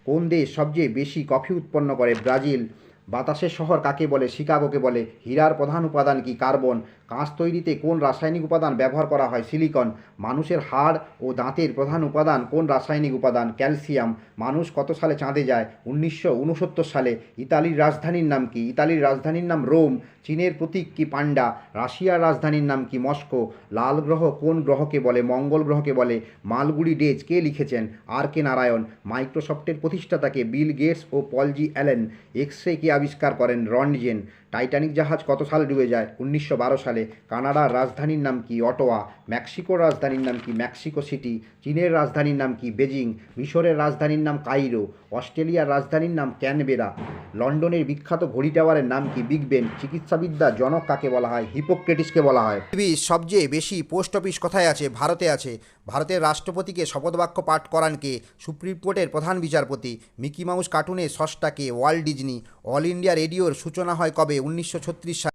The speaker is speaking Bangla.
কোন দেশ সবচেয়ে বেশি কফি উৎপন্ন করে? ব্রাজিল। বাতাসের শহর কাকে বলে? শিকাগোকে বলে। হীরার প্রধান উপাদান কি? কার্বন। কাঁচ তৈরিতে কোন রাসায়নিক উপাদান ব্যবহার করা হয়? সিলিকন। মানুষের হাড় ও দাঁতের প্রধান উপাদান কোন রাসায়নিক উপাদান? ক্যালসিয়াম। মানুষ কত সালে চাঁদে যায়? 1969 সালে। ইতালির রাজধানীর নাম কি? ইতালির রাজধানীর নাম রোম। চীনের প্রতীক কি? পান্ডা। রাশিয়ার রাজধানীর নাম কি? মস্কো। লাল গ্রহ কোন গ্রহকে বলে? মঙ্গল গ্রহকে বলে। মালগুড়ি ডেজ কে লিখেছেন? আর কে নারায়ণ। মাইক্রোসফটের প্রতিষ্ঠাতাকে? বিল গেটস ও পল জি অ্যালেন। এক্স রে কে আবিষ্কার করেন? রন্টজেন। টাইটানিক জাহাজ কত সালে ডুবে যায়? 1912 সালে। কানাডার রাজধানীর নাম কি? অটোয়া। মেক্সিকোর রাজধানীর নাম কি? Mexico city. চীনের রাজধানীর নাম কি? বেজিং। মিশরের রাজধানীর নাম কাইরো। অস্ট্রেলিয়ার রাজধানীর নাম ক্যানবেরা। লন্ডনের বিখ্যাত ঘড়ি টাওয়ারের নাম কি? Big Ben. চিকিৎসাবিদ্যার জনক কাকে বলা হয়? হিপোক্রেটিসকে বলা হয়। পৃথিবীর সবচেয়ে বেশি পোস্ট অফিস কোথায় আছে? ভারতে আছে। ভারতের রাষ্ট্রপতিকে শপথবাক্য পাঠ করান কে? সুপ্রিম কোর্টের প্রধান বিচারপতি। মিকি মাউস কার্টুনের স্রষ্টা কে? Walt Disney. অল ইন্ডিয়া রেডিওর সূচনা হয় কবে? 1936 সালে।